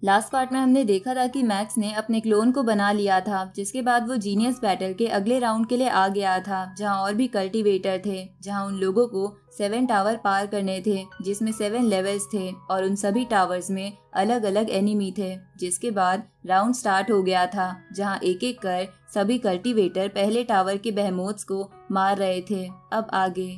Last part में हमने देखा था कि मैक्स ने अपने क्लोन को बना लिया था, जिसके बाद वो जीनियस बैटल के अगले राउंड के लिए आ गया था, जहां और भी कल्टीवेटर थे, जहां उन लोगों को 7 टावर पार करने थे, जिसमें 7 लेवल्स थे और उन सभी टावर्स में अलग अलग एनिमी थे। जिसके बाद राउंड स्टार्ट हो गया था, जहां एक एक कर सभी कल्टीवेटर पहले टावर के बेहेमोथ्स को मार रहे थे। अब आगे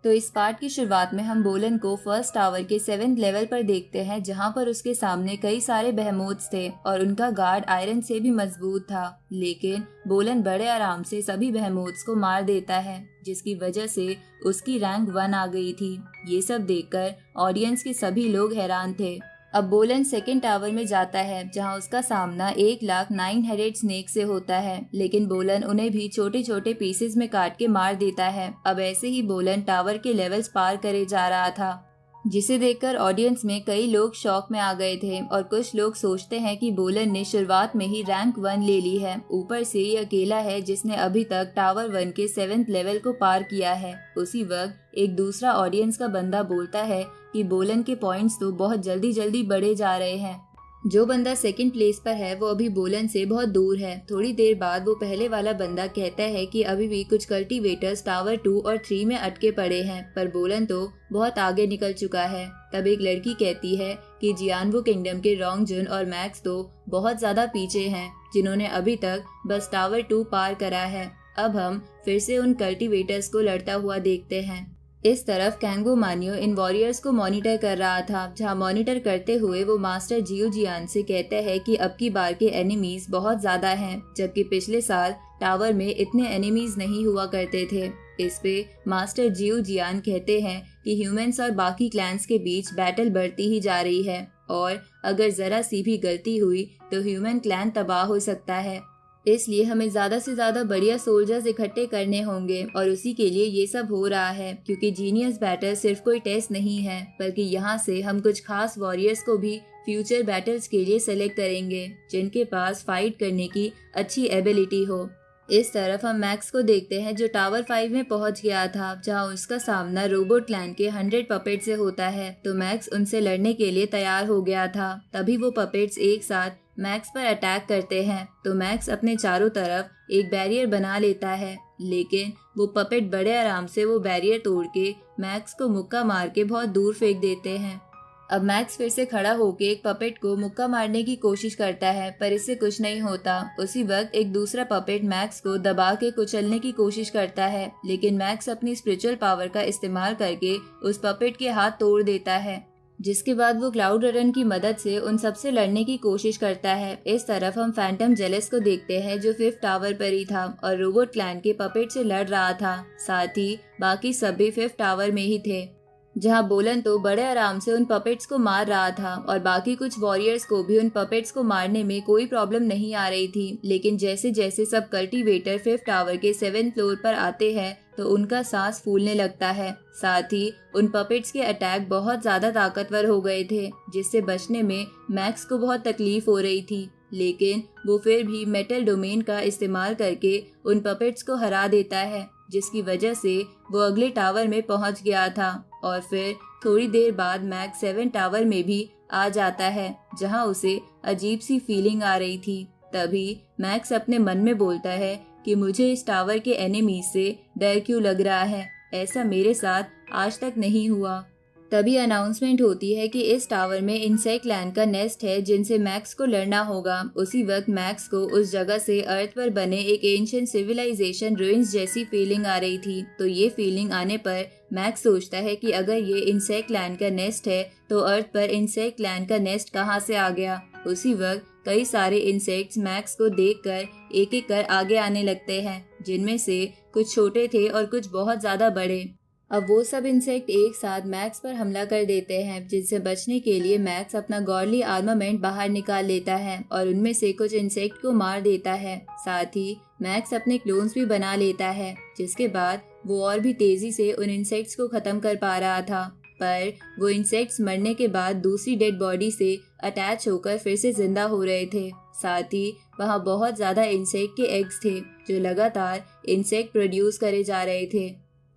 तो इस पार्ट की शुरुआत में हम बोलन को फर्स्ट टावर के 7th लेवल पर देखते हैं, जहां पर उसके सामने कई सारे बेहेमोथ्स थे और उनका गार्ड आयरन से भी मजबूत था। लेकिन बोलन बड़े आराम से सभी बेहेमोथ्स को मार देता है, जिसकी वजह से उसकी रैंक 1 आ गई थी। ये सब देखकर ऑडियंस के सभी लोग हैरान थे। अब बोलन सेकेंड टावर में जाता है, जहां उसका सामना 1,09 हेडेड स्नेक से होता है, लेकिन बोलन उन्हें भी छोटे छोटे पीसेस में काट के मार देता है। अब ऐसे ही बोलन टावर के लेवल्स पार करे जा रहा था, जिसे देखकर ऑडियंस में कई लोग शॉक में आ गए थे और कुछ लोग सोचते हैं कि बोलन ने शुरुआत में ही रैंक 1 ले ली है। ऊपर से ये अकेला है जिसने अभी तक टावर 1 के 7th लेवल को पार किया है। उसी वक्त एक दूसरा ऑडियंस का बंदा बोलता है कि बोलन के पॉइंट्स तो बहुत जल्दी जल्दी बढ़े जा रहे हैं। जो बंदा सेकंड प्लेस पर है वो अभी बोलन से बहुत दूर है। थोड़ी देर बाद वो पहले वाला बंदा कहता है कि अभी भी कुछ कल्टीवेटर्स टावर 2 और 3 में अटके पड़े हैं, पर बोलन तो बहुत आगे निकल चुका है। तब एक लड़की कहती है कि जियानवो किंगडम के रोंगजुन और मैक्स तो बहुत ज्यादा पीछे हैं, जिन्होंने अभी तक बस टावर 2 पार करा है। अब हम फिर से उन कल्टीवेटर्स को लड़ता हुआ देखते हैं। इस तरफ कैंगो मानियो इन वॉरियर्स को मॉनिटर कर रहा था, जहां मॉनिटर करते हुए वो मास्टर जियो जियान से कहता है कि अब की बार के एनिमीज बहुत ज्यादा हैं, जबकि पिछले साल टावर में इतने एनिमीज नहीं हुआ करते थे। इस पे मास्टर जियो जियान कहते हैं कि ह्यूमंस और बाकी क्लैंस के बीच बैटल बढ़ती ही जा रही है और अगर जरा सी भी गलती हुई तो ह्यूमन क्लैन तबाह हो सकता है। इसलिए हमें ज्यादा से ज्यादा बढ़िया सोल्जर्स इकट्ठे करने होंगे और उसी के लिए ये सब हो रहा है, क्योंकि जीनियस बैटल सिर्फ कोई टेस्ट नहीं है, बल्कि यहाँ से हम कुछ खास वॉरियर्स को भी फ्यूचर बैटल्स के लिए सेलेक्ट करेंगे, जिनके पास फाइट करने की अच्छी एबिलिटी हो। इस तरफ हम मैक्स को देखते हैं, जो टावर 5 में पहुंच गया था, जहां उसका सामना रोबोट क्लैन के 100 पपेट से होता है। तो मैक्स उनसे लड़ने के लिए तैयार हो गया था। तभी वो पपेट्स एक साथ मैक्स पर अटैक करते हैं, तो मैक्स अपने चारों तरफ एक बैरियर बना लेता है, लेकिन वो पपेट बड़े आराम से वो बैरियर तोड़ के मैक्स को मुक्का मार के बहुत दूर फेंक देते हैं। अब मैक्स फिर से खड़ा होके एक पपेट को मुक्का मारने की कोशिश करता है, पर इससे कुछ नहीं होता। उसी वक्त एक दूसरा पपेट मैक्स को दबा के कुचलने की कोशिश करता है, लेकिन मैक्स अपनी स्पिरिचुअल पावर का इस्तेमाल करके उस पपेट के हाथ तोड़ देता है, जिसके बाद वो क्लाउड रन की मदद से उन सबसे लड़ने की कोशिश करता है। इस तरफ हम फैंटम जेलस को देखते हैं, जो 5th टावर पर ही था और रोबोट क्लैन के पपेट से लड़ रहा था। साथ ही बाकी सब भी 5th टावर में ही थे, जहां बोलन तो बड़े आराम से उन पपेट्स को मार रहा था और बाकी कुछ वॉरियर्स को भी उन पपेट्स को मारने में कोई प्रॉब्लम नहीं आ रही थी। लेकिन जैसे जैसे सब कल्टीवेटर 5th टावर के 7th फ्लोर पर आते हैं तो उनका सांस फूलने लगता है। साथ ही उन पपेट्स के अटैक बहुत ज्यादा ताकतवर हो गए थे, जिससे बचने में मैक्स को बहुत तकलीफ हो रही थी, लेकिन वो फिर भी मेटल डोमेन का इस्तेमाल करके उन पपेट्स को हरा देता है, जिसकी वजह से वो अगले टावर में पहुंच गया था। और फिर थोड़ी देर बाद मैक्स 7 टावर में भी आ जाता है, जहां उसे अजीब सी फीलिंग आ रही थी। तभी मैक्स अपने मन में बोलता है कि मुझे इस टावर के एनिमी से डर क्यों लग रहा है, ऐसा मेरे साथ आज तक नहीं हुआ। तभी अनाउंसमेंट होती है कि इस टावर में इंसेक्ट क्लैन का नेस्ट है, जिनसे मैक्स को लड़ना होगा। उसी वक्त मैक्स को उस जगह से अर्थ पर बने एक एंशिएंट सिविलाइजेशन रूइंस जैसी फीलिंग आ रही थी। तो ये फीलिंग आने पर मैक्स सोचता है कि अगर ये इंसेक्ट क्लैन का नेस्ट है तो अर्थ पर इंसेक्ट क्लैन का नेस्ट कहाँ से आ गया। उसी वक्त कई सारे इंसेक्ट्स मैक्स को देखकर एक एक कर आगे आने लगते हैं, जिनमें से कुछ छोटे थे और कुछ बहुत ज्यादा बड़े। अब वो सब इंसेक्ट एक साथ मैक्स पर हमला कर देते हैं, जिनसे बचने के लिए मैक्स अपना गॉडली आर्मामेंट बाहर निकाल लेता है और उनमें से कुछ इंसेक्ट को मार देता है। साथ ही मैक्स अपने क्लोन्स भी बना लेता है, जिसके बाद वो और भी तेजी से उन इंसेक्ट्स को खत्म कर पा रहा था। पर वो इंसेक्ट्स मरने के बाद दूसरी डेड बॉडी से अटैच होकर फिर से जिंदा हो रहे थे। साथ ही वहाँ बहुत ज्यादा इंसेक्ट के एग्स थे, जो लगातार इंसेक्ट प्रोड्यूस करे जा रहे थे।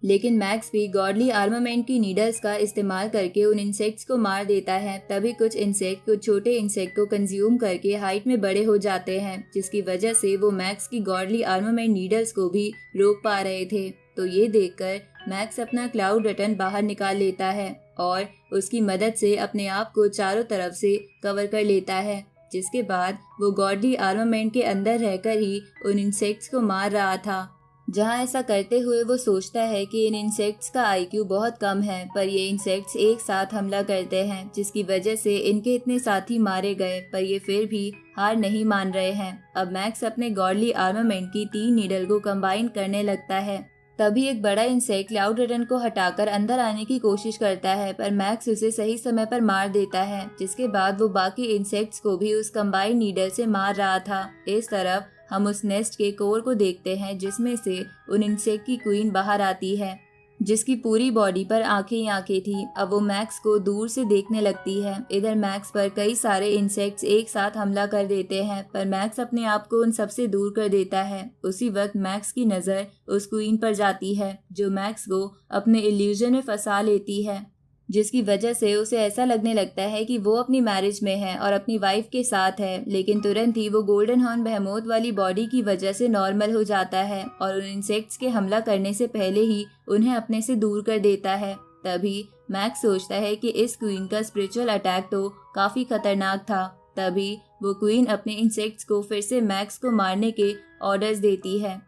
लेकिन मैक्स भी गॉडली आर्मामेंट की नीडल्स का इस्तेमाल करके उन इंसेक्ट्स को मार देता है। तभी कुछ इंसेक्ट कुछ छोटे इंसेक्ट को कंज्यूम करके हाइट में बड़े हो जाते हैं, जिसकी वजह से वो मैक्स की गॉडली आर्मामेंट नीडल्स को भी रोक पा रहे थे। तो ये देखकर मैक्स अपना क्लाउड रटन बाहर निकाल लेता है और उसकी मदद से अपने आप को चारों तरफ से कवर कर लेता है, जिसके बाद वो गॉडली आर्मामेंट के अंदर रहकर ही उन इंसेक्ट्स को मार रहा था। जहाँ ऐसा करते हुए वो सोचता है कि इन इंसेक्ट्स का आईक्यू बहुत कम है, पर ये इंसेक्ट्स एक साथ हमला करते हैं, जिसकी वजह से इनके इतने साथी मारे गए, पर ये फिर भी हार नहीं मान रहे हैं। अब मैक्स अपने गॉडली आर्मामेंट की 3 नीडल को कंबाइन करने लगता है। तभी एक बड़ा इंसेक्ट क्लाउड रटन को हटाकर अंदर आने की कोशिश करता है, पर मैक्स उसे सही समय पर मार देता है, जिसके बाद वो बाकी इंसेक्ट्स को भी उस कंबाइन नीडल से मार रहा था। इस तरफ हम उस नेस्ट के कोर को देखते हैं, जिसमें से उन इंसेक्ट की क्वीन बाहर आती है, जिसकी पूरी बॉडी पर आंखें ही आंखें थी। अब वो मैक्स को दूर से देखने लगती है। इधर मैक्स पर कई सारे इंसेक्ट्स एक साथ हमला कर देते हैं, पर मैक्स अपने आप को उन सबसे दूर कर देता है। उसी वक्त मैक्स की नज़र उस क्वीन पर जाती है, जो मैक्स को अपने इल्यूजन में फंसा लेती है, जिसकी वजह से उसे ऐसा लगने लगता है कि वो अपनी मैरिज में है और अपनी वाइफ के साथ है। लेकिन तुरंत ही वो गोल्डन हॉर्न बेहेमोथ वाली बॉडी की वजह से नॉर्मल हो जाता है और उन इंसेक्ट्स के हमला करने से पहले ही उन्हें अपने से दूर कर देता है। तभी मैक्स सोचता है कि इस क्वीन का स्पिरिचुअल अटैक तो काफी खतरनाक था। तभी वो क्वीन अपने इंसेक्ट्स को फिर से मैक्स को मारने के ऑर्डर्स देती है।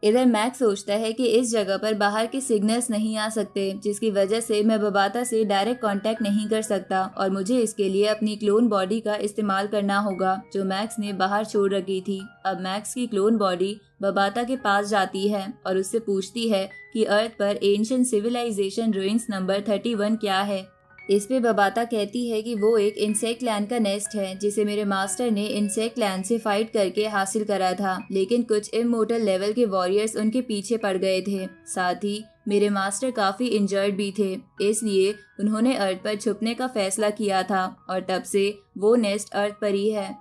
इधर मैक्स सोचता है कि इस जगह पर बाहर के सिग्नल्स नहीं आ सकते, जिसकी वजह से मैं बबाता से डायरेक्ट कांटेक्ट नहीं कर सकता और मुझे इसके लिए अपनी क्लोन बॉडी का इस्तेमाल करना होगा, जो मैक्स ने बाहर छोड़ रखी थी। अब मैक्स की क्लोन बॉडी बबाता के पास जाती है और उससे पूछती है कि अर्थ पर एंशिएंट सिविलाइजेशन रूइंस नंबर 31 क्या है। इस पे बबाता कहती है कि वो एक इंसेक्ट लैंड का नेस्ट है, जिसे मेरे मास्टर ने इंसेक्ट लैंड से फाइट करके हासिल करा था, लेकिन कुछ इमोर्टल लेवल के वॉरियर्स उनके पीछे पड़ गए थे। साथ ही मेरे मास्टर काफी इंजर्ड भी थे, इसलिए उन्होंने अर्थ पर छुपने का फैसला किया था और तब से वो नेस्ट अर्थ पर ही है।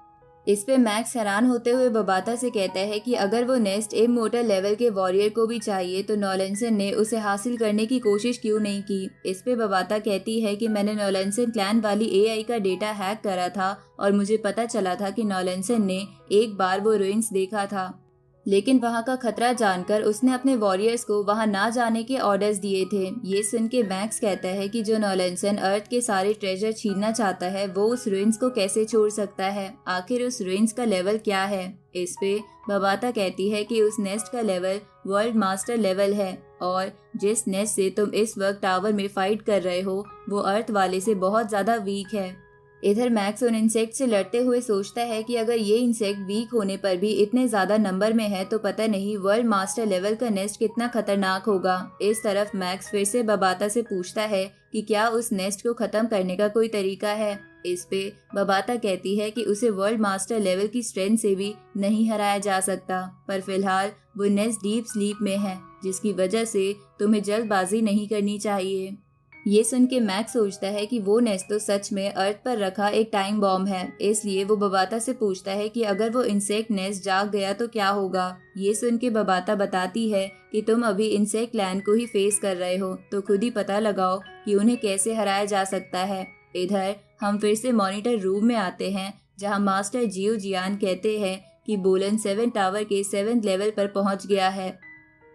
इस पे मैक्स हैरान होते हुए बबाता से कहता है कि अगर वो नेस्ट इमोर्टल लेवल के वॉरियर को भी चाहिए तो नॉलेंसन ने उसे हासिल करने की कोशिश क्यों नहीं की। इस पे बबाता कहती है कि मैंने नॉलेंसन क्लैन वाली एआई का डेटा हैक करा था और मुझे पता चला था कि नॉलेंसन ने एक बार वो रूइंस देखा था, लेकिन वहाँ का खतरा जानकर उसने अपने वॉरियर्स को वहाँ ना जाने के ऑर्डर्स दिए थे। ये सुन के मैक्स कहता है कि जो नॉलेंसन अर्थ के सारे ट्रेजर छीनना चाहता है वो उस रूइंस को कैसे छोड़ सकता है, आखिर उस रूइंस का लेवल क्या है। इस पे बबाता कहती है कि उस नेस्ट का लेवल वर्ल्ड मास्टर लेवल है और जिस नेस्ट से तुम इस वक्त टावर में फाइट कर रहे हो वो अर्थ वाले से बहुत ज्यादा वीक है। इधर मैक्स उन इंसेक्ट से लड़ते हुए सोचता है कि अगर ये इंसेक्ट वीक होने पर भी इतने ज्यादा नंबर में है तो पता नहीं वर्ल्ड मास्टर लेवल का नेस्ट कितना खतरनाक होगा। इस तरफ मैक्स फिर से बबाता से पूछता है कि क्या उस नेस्ट को खत्म करने का कोई तरीका है। इस पे बबाता कहती है कि उसे वर्ल्ड मास्टर लेवल की स्ट्रेंथ से भी नहीं हराया जा सकता, पर फिलहाल वो नेस्ट डीप स्लीप में है, जिसकी वजह से तुम्हें जल्दबाजी नहीं करनी चाहिए। ये सुन के मैक्स सोचता है कि वो नेस्ट तो सच में अर्थ पर रखा एक टाइम बॉम्ब है, इसलिए वो बबाता से पूछता है कि अगर वो इंसेक्ट नेस्ट जाग गया तो क्या होगा। ये सुन के बबाता बताती है कि तुम अभी इंसेक्ट लैंड को ही फेस कर रहे हो, तो खुद ही पता लगाओ कि उन्हें कैसे हराया जा सकता है। इधर हम फिर से मॉनिटर रूम में आते हैं, जहाँ मास्टर जियो जियान कहते हैं कि बोलन 7 टावर के 7th लेवल पर पहुंच गया है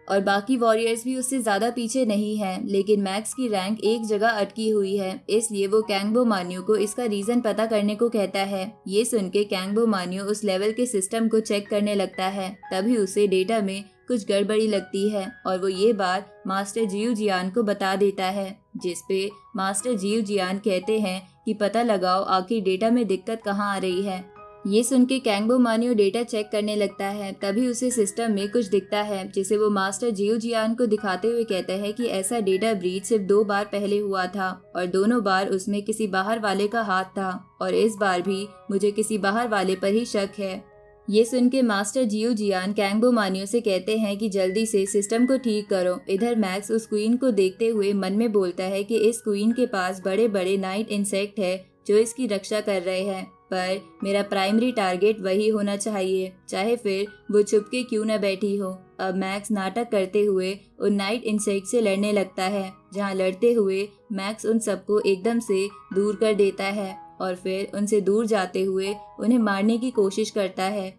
और बाकी वॉरियर्स भी उससे ज्यादा पीछे नहीं हैं, लेकिन मैक्स की रैंक एक जगह अटकी हुई है, इसलिए वो कैंगबो मान्यू को इसका रीजन पता करने को कहता है। ये सुन के कैंगबो मान्यू उस लेवल के सिस्टम को चेक करने लगता है, तभी उसे डेटा में कुछ गड़बड़ी लगती है और वो ये बात मास्टर जियो जियान को बता देता है, जिसपे मास्टर जियो जियान कहते हैं कि पता लगाओ आखिर डेटा में दिक्कत कहाँ आ रही है। ये सुन के कैंगबो मान्यू डेटा चेक करने लगता है, तभी उसे सिस्टम में कुछ दिखता है, जिसे वो मास्टर जियो जियान को दिखाते हुए कहता है कि ऐसा डेटा ब्रीच सिर्फ 2 बार पहले हुआ था और दोनों बार उसमें किसी बाहर वाले का हाथ था और इस बार भी मुझे किसी बाहर वाले पर ही शक है। ये सुन के मास्टर जियो जियान कैंगबो मान्यू से कहते हैं कि जल्दी से सिस्टम को ठीक करो। इधर मैक्स उस क्वीन को देखते हुए मन में बोलता है कि इस क्वीन के पास बड़े बड़े नाइट इंसेक्ट है जो इसकी रक्षा कर रहे हैं, पर मेरा प्राइमरी टारगेट वही होना चाहिए, चाहे फिर वो छुप के क्यों न बैठी हो। अब मैक्स नाटक करते हुए उन नाइट इंसेक्ट से लड़ने लगता है, जहां लड़ते हुए मैक्स उन सबको एकदम से दूर कर देता है और फिर उनसे दूर जाते हुए उन्हें मारने की कोशिश करता है।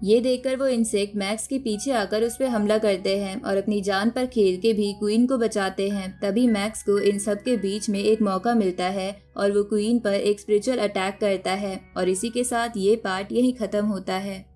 ये देखकर वो इंसेक्ट मैक्स के पीछे आकर उस पर हमला करते हैं और अपनी जान पर खेल के भी क्वीन को बचाते हैं। तभी मैक्स को इन सब के बीच में एक मौका मिलता है और वो क्वीन पर एक स्पिरिचुअल अटैक करता है और इसी के साथ ये पार्ट यहीं खत्म होता है।